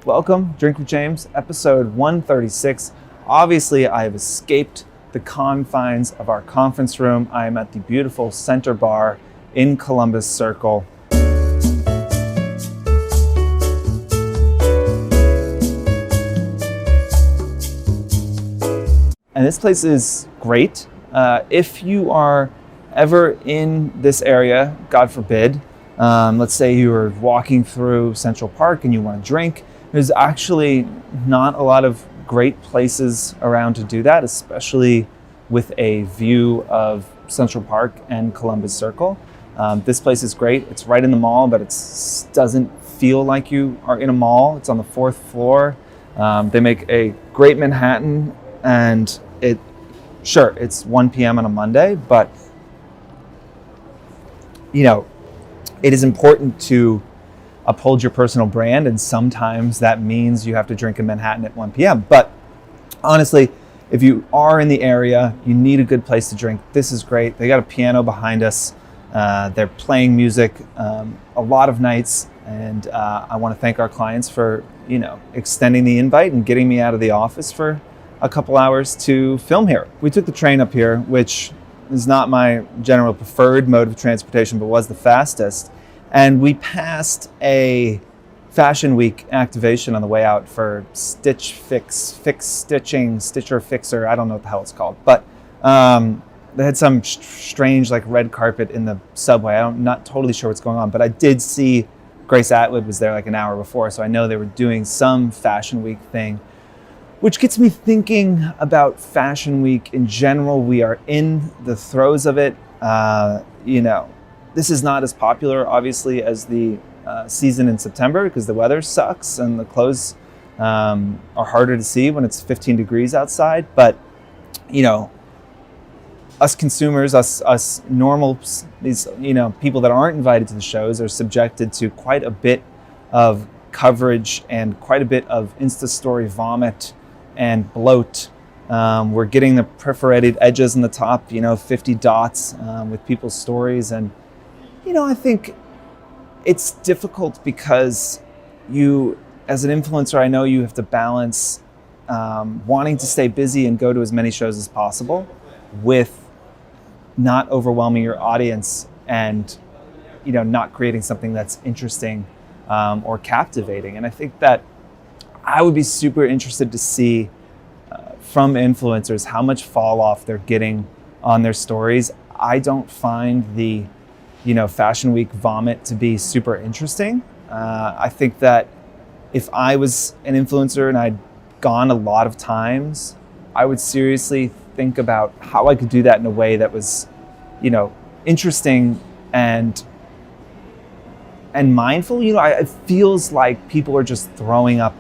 Welcome, Drink with James, episode 136. Obviously, I have escaped the confines of our conference room. I am at the beautiful Center Bar in Columbus Circle. And this place is great. If you are ever in this area, God forbid, let's say you were walking through Central Park and you want to drink, there's actually not a lot of great places around to do that, especially with a view of Central Park and Columbus Circle. This place is great. It's right in the mall, but it doesn't feel like you are in a mall. It's on the 4th floor. They make a great Manhattan, and it's 1 p.m. on a Monday, but it is important to uphold your personal brand, and sometimes that means you have to drink in Manhattan at 1 p.m. But honestly, if you are in the area, you need a good place to drink. This is great. They got a piano behind us. They're playing music a lot of nights, and I want to thank our clients for extending the invite and getting me out of the office for a couple hours to film here. We took the train up here, which is not my general preferred mode of transportation, but was the fastest. And we passed a Fashion Week activation on the way out for Stitcher Fixer. I don't know what the hell it's called, but they had some strange red carpet in the subway. I'm not totally sure what's going on, but I did see Grace Atwood was there an hour before, so I know they were doing some Fashion Week thing, which gets me thinking about Fashion Week in general. We are in the throes of it. This is not as popular, obviously, as the season in September because the weather sucks and the clothes are harder to see when it's 15 degrees outside. But, us consumers, us normals, these, people that aren't invited to the shows are subjected to quite a bit of coverage and quite a bit of Insta story vomit and bloat. We're getting the perforated edges in the top, 50 dots with people's stories. And I think it's difficult because you, as an influencer, I know you have to balance wanting to stay busy and go to as many shows as possible with not overwhelming your audience and, not creating something that's interesting or captivating. And I think that I would be super interested to see from influencers how much fall off they're getting on their stories. I don't find the Fashion Week vomit to be super interesting. I think that if I was an influencer and I'd gone a lot of times, I would seriously think about how I could do that in a way that was, interesting and mindful. It feels like people are just throwing up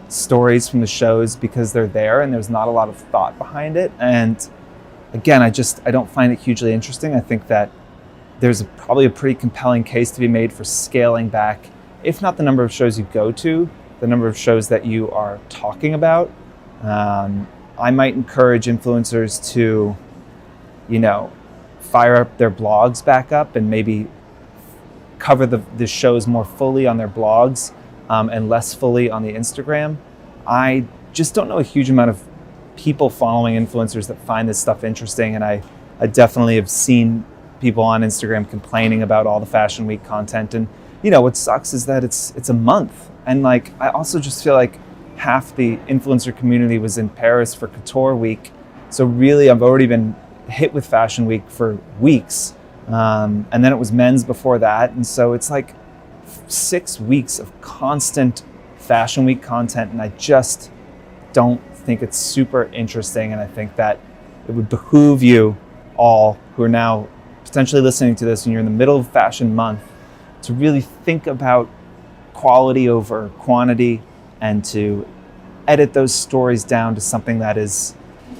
stories from the shows because they're there and there's not a lot of thought behind it. And again, I don't find it hugely interesting. I think that there's probably a pretty compelling case to be made for scaling back, if not the number of shows you go to, the number of shows that you are talking about. I might encourage influencers to, fire up their blogs back up and maybe cover the shows more fully on their blogs and less fully on the Instagram. I just don't know a huge amount of people following influencers that find this stuff interesting, and I definitely have seen people on Instagram complaining about all the Fashion Week content. And what sucks is that it's a month, and I also just feel like half the influencer community was in Paris for Couture Week, so really I've already been hit with Fashion Week for weeks, and then it was men's before that, and so it's 6 weeks of constant Fashion Week content, and I just don't think it's super interesting. And I think that it would behoove you all who are now potentially listening to this and you're in the middle of Fashion Month to really think about quality over quantity and to edit those stories down to something that is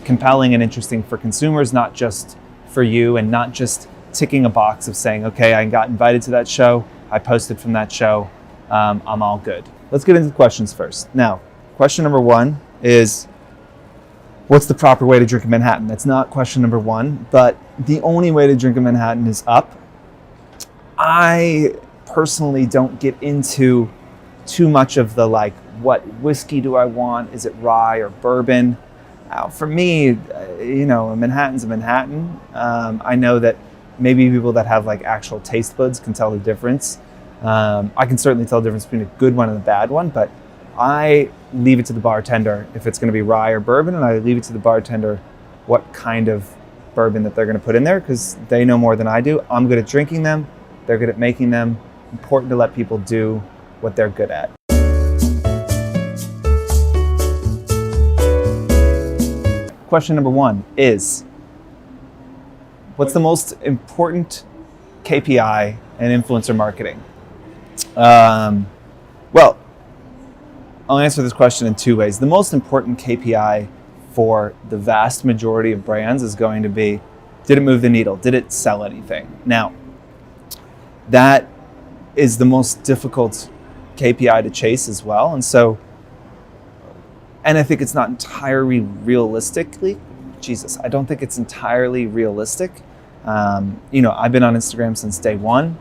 compelling and interesting for consumers, not just for you, and not just ticking a box of saying, okay, I got invited to that show, I posted from that show, I'm all good. Let's get into the questions first. Now, question number one is, what's the proper way to drink a Manhattan? That's not question number one, but the only way to drink a Manhattan is up. I personally don't get into too much of the what whiskey do I want? Is it rye or bourbon? For me, a Manhattan's a Manhattan. I know that maybe people that have like actual taste buds can tell the difference. I can certainly tell the difference between a good one and a bad one, but I leave it to the bartender if it's going to be rye or bourbon, and I leave it to the bartender what kind of bourbon that they're going to put in there, because they know more than I do. I'm good at drinking them. They're good at making them. Important to let people do what they're good at. Question number 1 is, what's the most important KPI in influencer marketing? Well, I'll answer this question in 2 ways. The most important KPI for the vast majority of brands is going to be, did it move the needle? Did it sell anything? Now, that is the most difficult KPI to chase as well. And I think it's not entirely realistically. I don't think it's entirely realistic. I've been on Instagram since day one.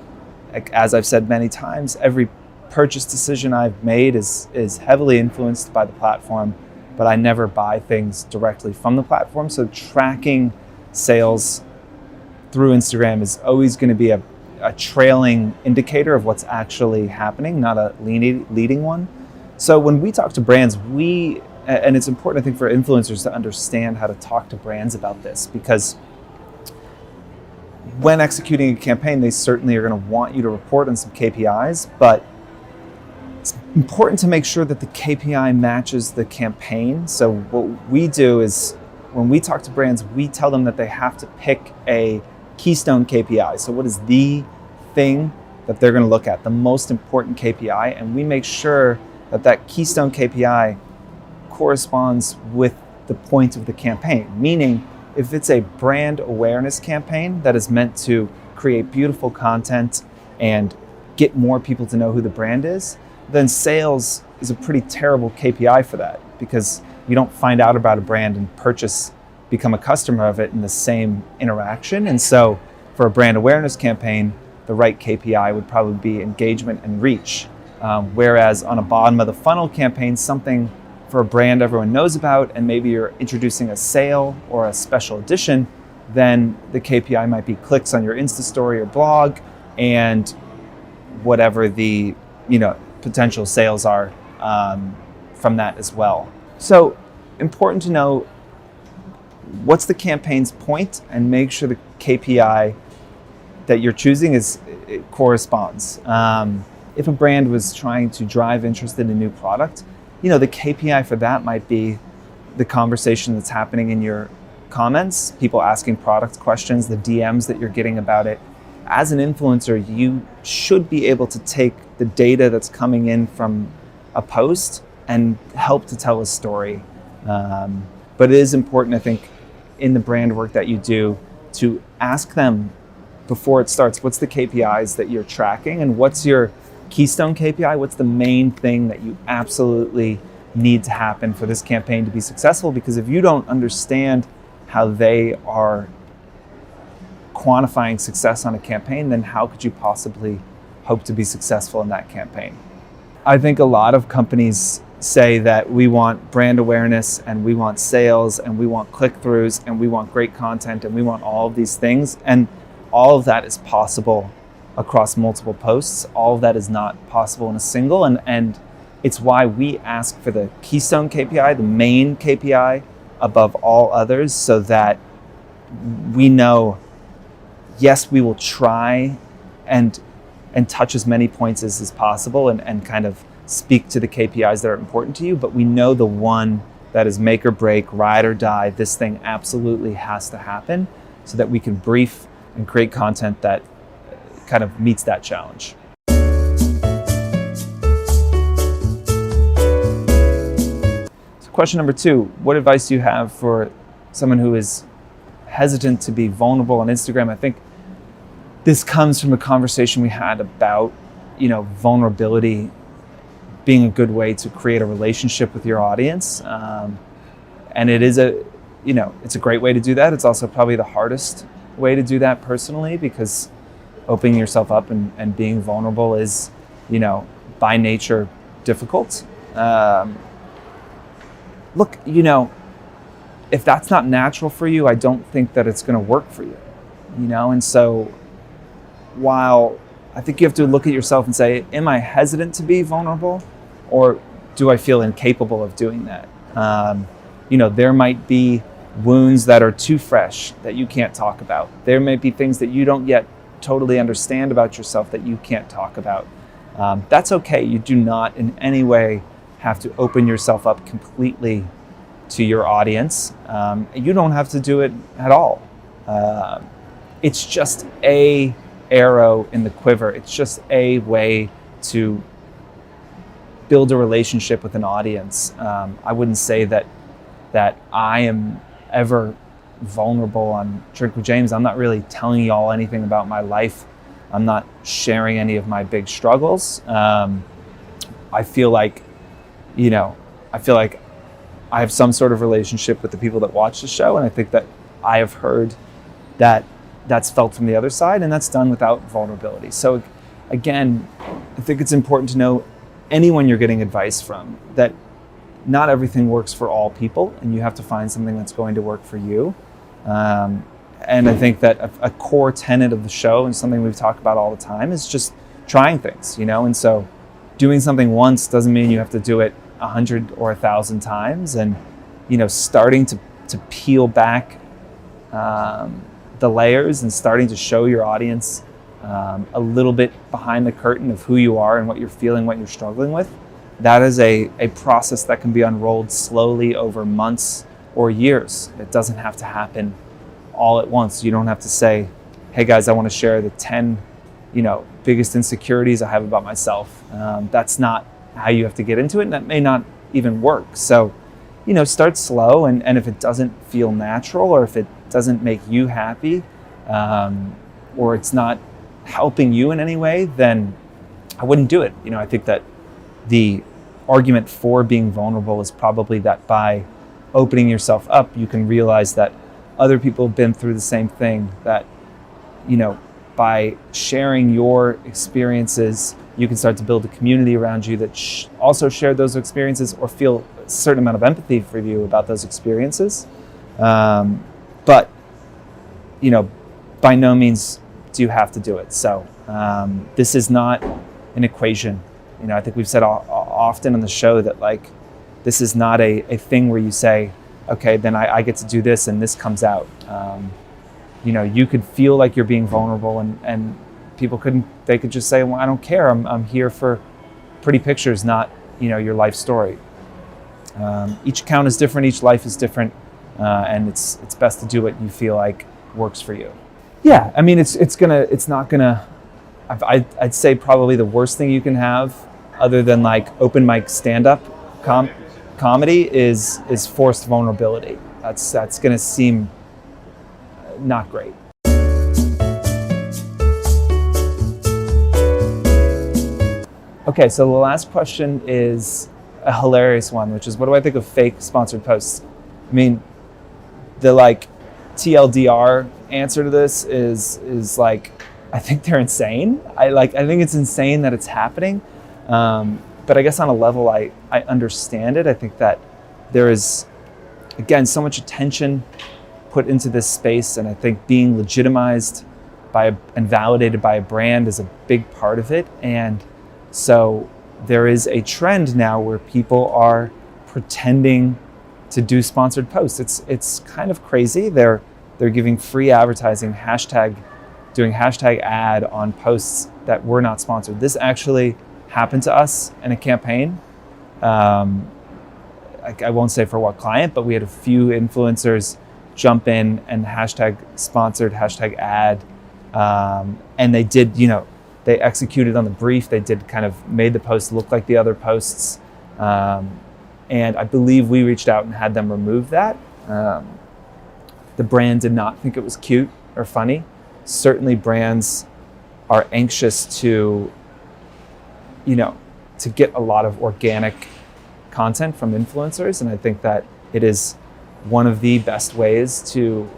As I've said many times, every purchase decision I've made is heavily influenced by the platform, but I never buy things directly from the platform. So tracking sales through Instagram is always going to be a trailing indicator of what's actually happening, not a leading one. So when we talk to brands, and it's important, I think, for influencers to understand how to talk to brands about this, because when executing a campaign, they certainly are going to want you to report on some KPIs, but it's important to make sure that the KPI matches the campaign. So what we do is, when we talk to brands, we tell them that they have to pick a keystone KPI. So what is the thing that they're going to look at, the most important KPI, and we make sure that that keystone KPI corresponds with the point of the campaign. Meaning, if it's a brand awareness campaign that is meant to create beautiful content and get more people to know who the brand is, then sales is a pretty terrible KPI for that, because you don't find out about a brand and become a customer of it in the same interaction. And so for a brand awareness campaign, the right KPI would probably be engagement and reach. Whereas on a bottom of the funnel campaign, something for a brand everyone knows about, and maybe you're introducing a sale or a special edition, then the KPI might be clicks on your Insta story or blog, and whatever the potential sales are from that as well. So important to know what's the campaign's point, and make sure the KPI that you're choosing it corresponds. If a brand was trying to drive interest in a new product, the KPI for that might be the conversation that's happening in your comments, people asking product questions, the DMs that you're getting about it. As an influencer, you should be able to take the data that's coming in from a post and help to tell a story. But it is important, I think, in the brand work that you do, to ask them before it starts, what's the KPIs that you're tracking, and what's your keystone KPI? What's the main thing that you absolutely need to happen for this campaign to be successful? Because if you don't understand how they are quantifying success on a campaign, then how could you possibly hope to be successful in that campaign? I think a lot of companies say that we want brand awareness, and we want sales, and we want click-throughs, and we want great content, and we want all of these things. And all of that is possible across multiple posts. All of that is not possible in a single. And it's why we ask for the keystone KPI, the main KPI above all others, so that we know, yes, we will try and touch as many points as possible and kind of speak to the KPIs that are important to you, but we know the one that is make or break, ride or die, this thing absolutely has to happen, so that we can brief and create content that kind of meets that challenge. So question number 2, what advice do you have for someone who is hesitant to be vulnerable on Instagram? I think this comes from a conversation we had about, vulnerability being a good way to create a relationship with your audience. And it is it's a great way to do that. It's also probably the hardest way to do that personally, because opening yourself up and being vulnerable is, by nature difficult. Look, if that's not natural for you, I don't think that it's going to work for you, And so while I think you have to look at yourself and say, am I hesitant to be vulnerable, or do I feel incapable of doing that? There might be wounds that are too fresh that you can't talk about. There may be things that you don't yet totally understand about yourself that you can't talk about. That's okay. You do not in any way have to open yourself up completely to your audience. You don't have to do it at all. It's just a arrow in the quiver. It's just a way to build a relationship with an audience. I wouldn't say that I am ever vulnerable on Drink with James. I'm not really telling y'all anything about my life. I'm not sharing any of my big struggles. I feel like I have some sort of relationship with the people that watch the show, and I think that I have heard that that's felt from the other side, and that's done without vulnerability. So again, I think it's important to know anyone you're getting advice from that not everything works for all people, and you have to find something that's going to work for you. And I think that a core tenet of the show, and something we've talked about all the time, is just trying things, And so doing something once doesn't mean you have to do it 100 or 1,000 times. And, starting to peel back the layers and starting to show your audience a little bit behind the curtain of who you are and what you're feeling, what you're struggling with, that is a process that can be unrolled slowly over months or years. It doesn't have to happen all at once. You don't have to say, hey guys, I want to share the 10, biggest insecurities I have about myself. That's not how you have to get into it, and that may not even work. So, start slow, and if it doesn't feel natural, or if it doesn't make you happy, or it's not helping you in any way, then I wouldn't do it. I think that the argument for being vulnerable is probably that by opening yourself up, you can realize that other people have been through the same thing, that, by sharing your experiences, you can start to build a community around you that also share those experiences or feel a certain amount of empathy for you about those experiences. But, by no means do you have to do it. So this is not an equation. I think we've said often on the show that this is not a thing where you say, okay, then I get to do this and this comes out. You could feel like you're being vulnerable, and people they could just say, well, I don't care. I'm here for pretty pictures, not, your life story. Each account is different. Each life is different. And it's best to do what you feel like works for you. Yeah. I mean, I'd say probably the worst thing you can have, other than open mic stand-up comedy, is forced vulnerability. That's going to seem not great. Okay, so the last question is a hilarious one, which is, what do I think of fake sponsored posts? I mean, the TLDR answer to this is I think they're insane. I think it's insane that it's happening. But I guess on a level I understand it. I think that there is, again, so much attention put into this space, and I think being legitimized and validated by a brand is a big part of it. And so there is a trend now where people are pretending to do sponsored posts. It's kind of crazy. They're giving free advertising, doing hashtag ad on posts that were not sponsored. This actually happened to us in a campaign. I won't say for what client, but we had a few influencers jump in and hashtag sponsored, hashtag ad. And they did, they executed on the brief. They did kind of made the post look like the other posts. And I believe we reached out and had them remove that. The brand did not think it was cute or funny. Certainly brands are anxious to get a lot of organic content from influencers. And I think that it is one of the best ways to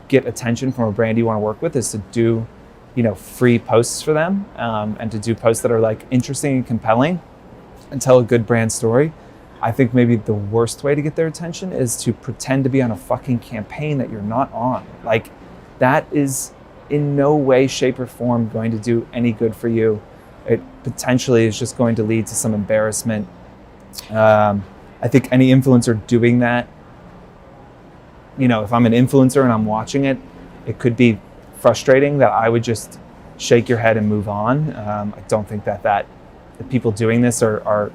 get attention from a brand you want to work with, is to do, free posts for them, and to do posts that are interesting and compelling. and tell a good brand story, I think maybe the worst way to get their attention is to pretend to be on a fucking campaign that you're not on. Like, that is in no way, shape, or form going to do any good for you. It potentially is just going to lead to some embarrassment. I think any influencer doing that, you know, if I'm an influencer and I'm watching it, it could be frustrating that I would just shake your head and move on. I don't think that the people doing this are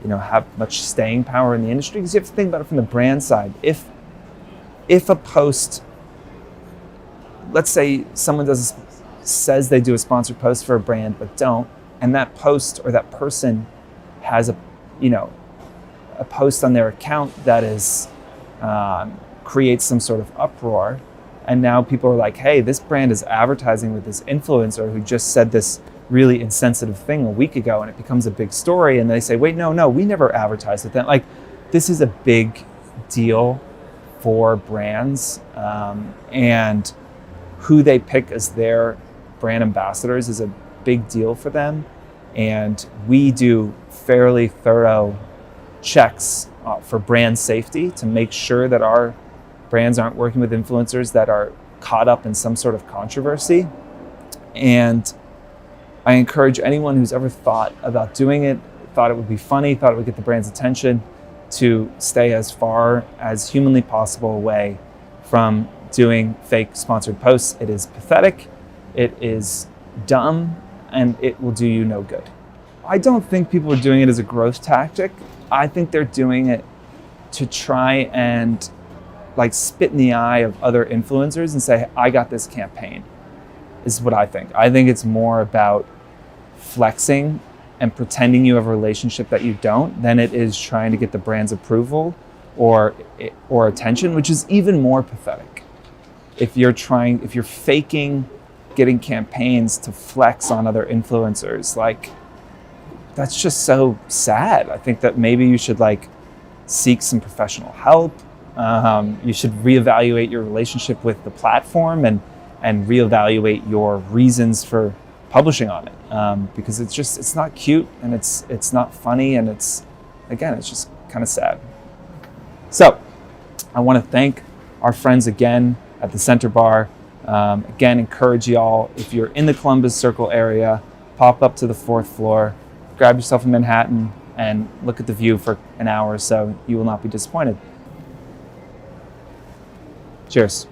you know, have much staying power in the industry, because you have to think about it from the brand side. If a post, let's say someone says they do a sponsored post for a brand but don't, and that post or that person has a post on their account that is creates some sort of uproar, and now people are like, hey, this brand is advertising with this influencer who just said this really insensitive thing a week ago, and it becomes a big story, and they say, wait, no, we never advertised with them. Like, this is a big deal for brands, and who they pick as their brand ambassadors is a big deal for them. And we do fairly thorough checks for brand safety to make sure that our brands aren't working with influencers that are caught up in some sort of controversy. And I encourage anyone who's ever thought about doing it, thought it would be funny, thought it would get the brand's attention, to stay as far as humanly possible away from doing fake sponsored posts. It is pathetic, it is dumb, and it will do you no good. I don't think people are doing it as a growth tactic. I think they're doing it to try and like spit in the eye of other influencers and say, I got this campaign, is what I think. I think it's more about flexing and pretending you have a relationship that you don't than it is trying to get the brand's approval or attention, which is even more pathetic. If you're faking getting campaigns to flex on other influencers, like, that's just so sad. I think that maybe you should like seek some professional help. You should reevaluate your relationship with the platform and reevaluate your reasons for publishing on it, because it's not cute, and it's not funny, and it's just kind of sad. So I want to thank our friends again at the Center Bar. Again, encourage y'all, if you're in the Columbus Circle area, pop up to the 4th floor, grab yourself a Manhattan, and look at the view for an hour or so. You will not be disappointed. Cheers.